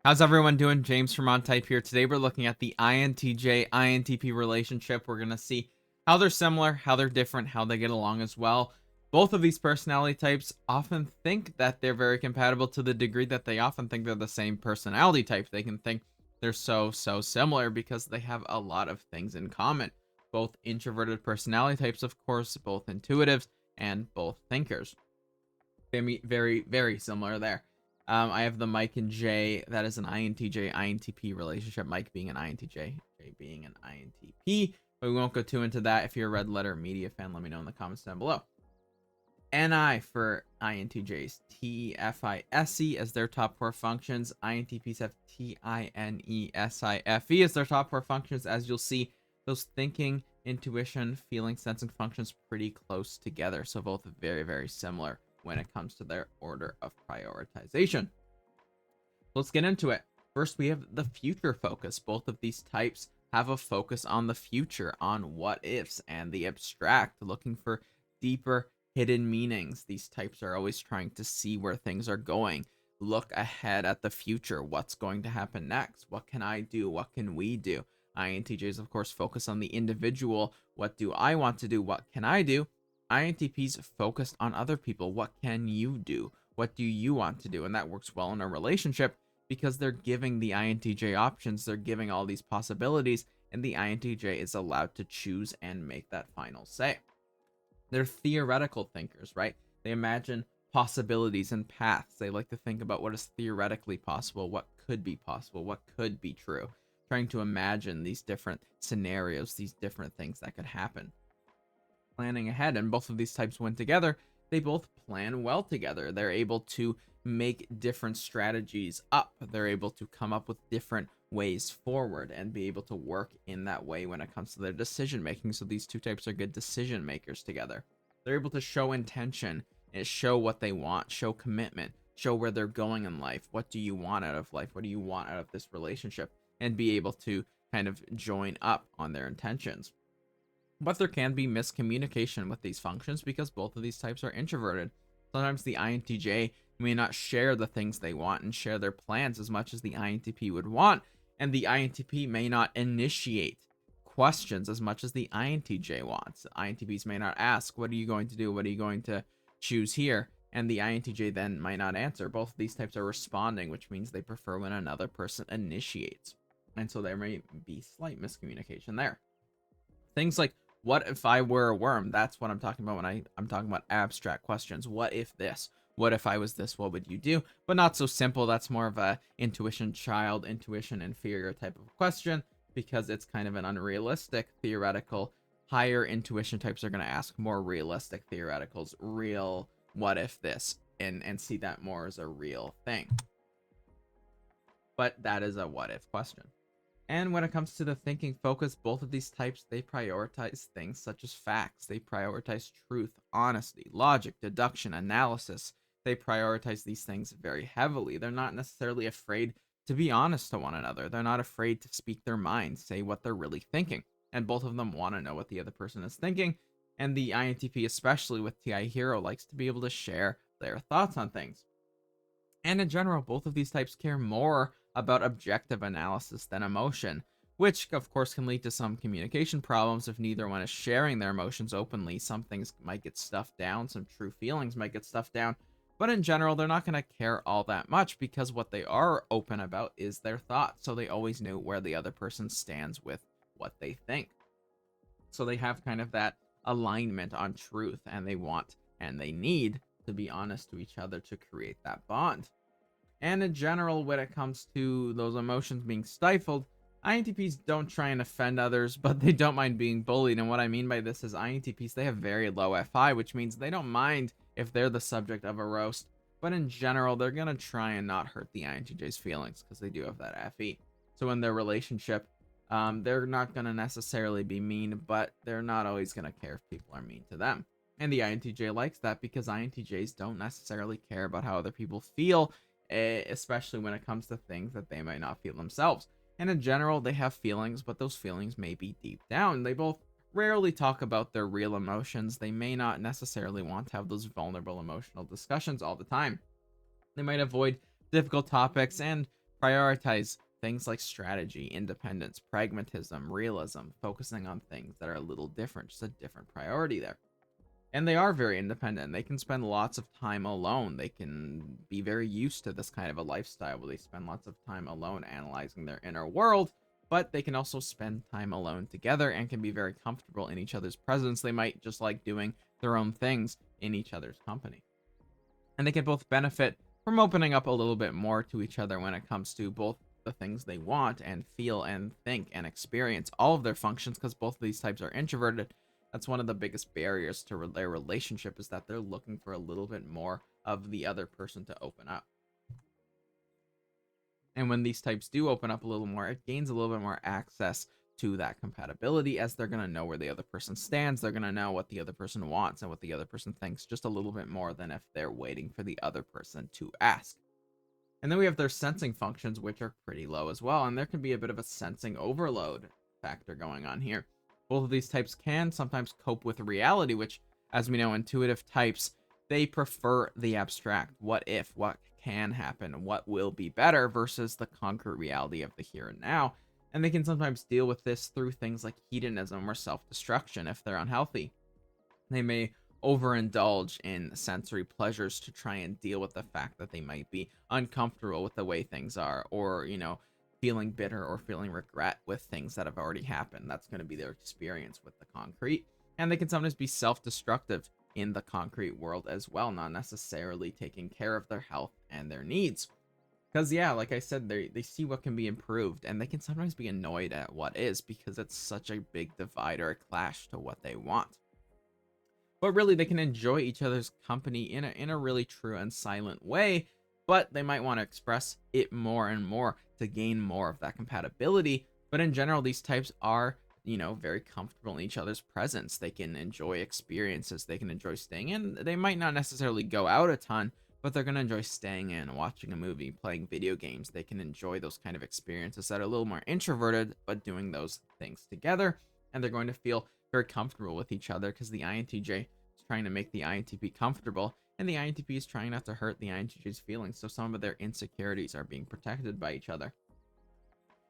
How's everyone doing? James from OnType here. Today we're looking at the INTJ INTP relationship. We're going to see how they're similar, how they're different, how they get along as well. Both of these personality types often think that they're very compatible to the degree that they often think they're the same personality type. They can think they're so similar because they have a lot of things in common. Both introverted personality types, of course, both intuitives and both thinkers. Very similar there. I have the Mike and Jay. That is an INTJ INTP relationship. Mike being an INTJ, Jay being an INTP. But we won't go too into that. If you're a Red Letter Media fan, let me know in the comments down below. NI for INTJs, TEFISE as their top 4 functions. INTPs have TINESIFE as their top 4 functions. As you'll see, those thinking, intuition, feeling, sensing functions pretty close together. So both very similar when it comes to their order of prioritization. Let's get into it. First, we have the future focus. Both of these types have a focus on the future, on what ifs and the abstract, looking for deeper hidden meanings. These types are always trying to see where things are going, look ahead at the future. What's going to happen next? What can I do? What can we do? INTJs, of course, focus on the individual. What do I want to do? What can I do? INTPs focused on other people. What can you do? What do you want to do? And that works well in a relationship because they're giving the INTJ options. They're giving all these possibilities, and the INTJ is allowed to choose and make that final say. They're theoretical thinkers, right? They imagine possibilities and paths. They like to think about what is theoretically possible, what could be possible, what could be true, trying to imagine these different scenarios, these different things that could happen. Planning ahead, and both of these types, when together, they both plan well together. They're able to make different strategies up. They're able to come up with different ways forward and be able to work in that way when it comes to their decision making. So these two types are good decision makers together. They're able to show intention and show what they want, show commitment, show where they're going in life. What do you want out of life? What do you want out of this relationship? And be able to kind of join up on their intentions. But there can be miscommunication with these functions because both of these types are introverted. Sometimes the INTJ may not share the things they want and share their plans as much as the INTP would want, and the INTP may not initiate questions as much as the INTJ wants. INTPs may not ask, what are you going to do? What are you going to choose here? And the INTJ then might not answer. Both of these types are responding, which means they prefer when another person initiates. And so there may be slight miscommunication there. Things like, what if I were a worm? That's what I'm talking about when I'm talking about abstract questions. What if this? What if I was this? What would you do? But not so simple. That's more of a intuition child, intuition inferior type of question because it's kind of an unrealistic theoretical. Higher intuition types are going to ask more realistic theoreticals, real what if this, and see that more as a real thing. But that is a what if question. And when it comes to the thinking focus, both of these types, they prioritize things such as facts. They prioritize truth, honesty, logic, deduction, analysis. They prioritize these things very heavily. They're not necessarily afraid to be honest to one another. They're not afraid to speak their mind, say what they're really thinking. And both of them want to know what the other person is thinking. And the INTP, especially with TI Hero, likes to be able to share their thoughts on things. And in general, both of these types care more about objective analysis than emotion, which of course can lead to some communication problems if neither one is sharing their emotions openly. Some things might get stuffed down, some true feelings might get stuffed down, but in general, they're not going to care all that much because what they are open about is their thoughts. So they always know where the other person stands with what they think. So they have kind of that alignment on truth, and they want and they need to be honest to each other to create that bond. And in general, when it comes to those emotions being stifled, INTPs don't try and offend others, but they don't mind being bullied. And what I mean by this is INTPs, they have very low FI, which means they don't mind if they're the subject of a roast. But in general, they're going to try and not hurt the INTJ's feelings because they do have that FE. So in their relationship, they're not going to necessarily be mean, but they're not always going to care if people are mean to them. And the INTJ likes that because INTJs don't necessarily care about how other people feel, especially when it comes to things that they might not feel themselves. And in general, they have feelings, but those feelings may be deep down. They both rarely talk about their real emotions. They may not necessarily want to have those vulnerable emotional discussions all the time. They might avoid difficult topics and prioritize things like strategy, independence, pragmatism, realism, focusing on things that are a little different, just a different priority there. And they are very independent. They can spend lots of time alone. They can be very used to this kind of a lifestyle where they spend lots of time alone analyzing their inner world, but they can also spend time alone together and can be very comfortable in each other's presence. They might just like doing their own things in each other's company. And they can both benefit from opening up a little bit more to each other when it comes to both the things they want and feel and think and experience all of their functions, because both of these types are introverted. That's one of the biggest barriers to their relationship, is that they're looking for a little bit more of the other person to open up. And when these types do open up a little more, it gains a little bit more access to that compatibility, as they're going to know where the other person stands. They're going to know what the other person wants and what the other person thinks just a little bit more than if they're waiting for the other person to ask. And then we have their sensing functions, which are pretty low as well. And there can be a bit of a sensing overload factor going on here. Both of these types can sometimes cope with reality, which, as we know, intuitive types, they prefer the abstract. What if, what can happen, what will be better, versus the concrete reality of the here and now. And they can sometimes deal with this through things like hedonism or self-destruction if they're unhealthy. They may overindulge in sensory pleasures to try and deal with the fact that they might be uncomfortable with the way things are, or, feeling bitter or feeling regret with things that have already happened. That's going to be their experience with the concrete. And they can sometimes be self-destructive in the concrete world as well, not necessarily taking care of their health and their needs. Because, yeah, like I said, they see what can be improved, and they can sometimes be annoyed at what is, because it's such a big divide or a clash to what they want. But really, they can enjoy each other's company in a really true and silent way, but they might want to express it more and more to gain more of that compatibility. But in general, these types are, very comfortable in each other's presence. They can enjoy experiences. They can enjoy staying in. They might not necessarily go out a ton, but they're going to enjoy staying in, watching a movie, playing video games. They can enjoy those kind of experiences that are a little more introverted, but doing those things together. And they're going to feel very comfortable with each other, because the INTJ is trying to make the INTP comfortable, and the INTP is trying not to hurt the INTJ's feelings, so some of their insecurities are being protected by each other.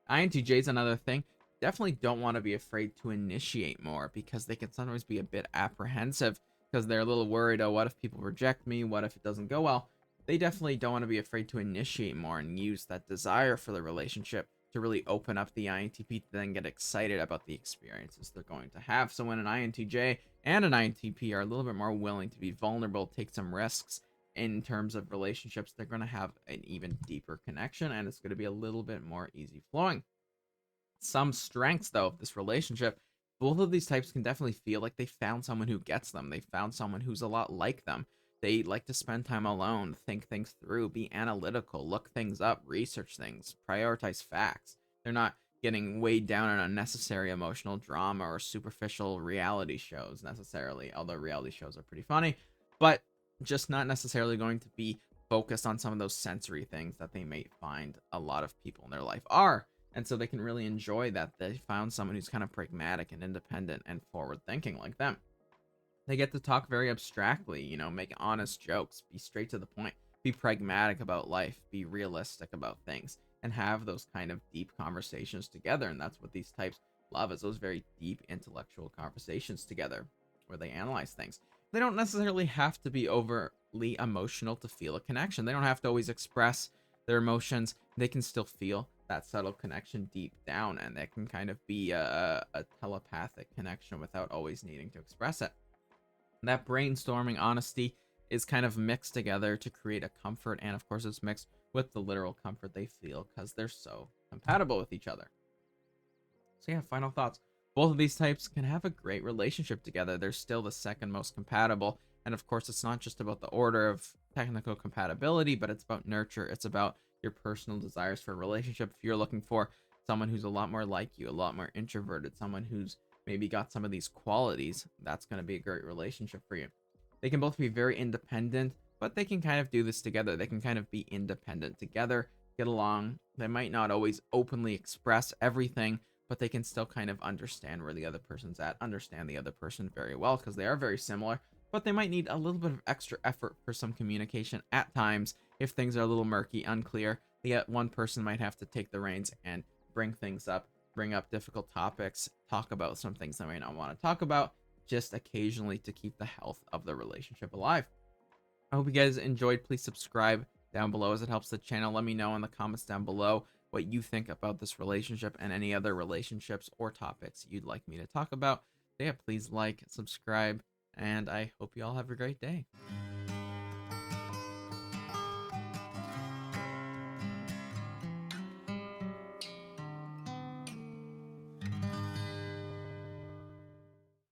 INTJs, another thing, definitely don't want to be afraid to initiate more, because they can sometimes be a bit apprehensive, because they're a little worried, oh, what if people reject me? What if it doesn't go well? They definitely don't want to be afraid to initiate more and use that desire for the relationship to really open up the INTP to then get excited about the experiences they're going to have. So when an INTJ and an INTP are a little bit more willing to be vulnerable, take some risks in terms of relationships, they're going to have an even deeper connection, and it's going to be a little bit more easy flowing. Some strengths, though, of this relationship, both of these types can definitely feel like they found someone who gets them. They found someone who's a lot like them. They like to spend time alone, think things through, be analytical, look things up, research things, prioritize facts. They're not getting weighed down in unnecessary emotional drama or superficial reality shows necessarily, although reality shows are pretty funny, but just not necessarily going to be focused on some of those sensory things that they may find a lot of people in their life are. And so they can really enjoy that they found someone who's kind of pragmatic and independent and forward thinking like them. They get to talk very abstractly, make honest jokes, be straight to the point, be pragmatic about life, be realistic about things, and have those kind of deep conversations together. And that's what these types love, is those very deep intellectual conversations together where they analyze things. They don't necessarily have to be overly emotional to feel a connection. They don't have to always express their emotions. They can still feel that subtle connection deep down, and that can kind of be a telepathic connection without always needing to express it. That brainstorming honesty is kind of mixed together to create a comfort, and of course it's mixed with the literal comfort they feel because they're so compatible with each other. So yeah, final thoughts. Both of these types can have a great relationship together. They're still the second most compatible, and of course it's not just about the order of technical compatibility, but it's about nurture. It's about your personal desires for a relationship. If you're looking for someone who's a lot more like you, a lot more introverted, someone who's maybe got some of these qualities, that's going to be a great relationship for you. They can both be very independent, but they can kind of do this together. They can kind of be independent together, get along. They might not always openly express everything, but they can still kind of understand where the other person's at, understand the other person very well, because they are very similar, but they might need a little bit of extra effort for some communication at times if things are a little murky, unclear. Yet one person might have to take the reins and bring things up, bring up difficult topics, talk about some things they may not want to talk about, just occasionally to keep the health of the relationship alive. I hope you guys enjoyed. Please subscribe down below as it helps the channel. Let me know in the comments down below what you think about this relationship and any other relationships or topics you'd like me to talk about. So yeah, please like, subscribe, and I hope you all have a great day.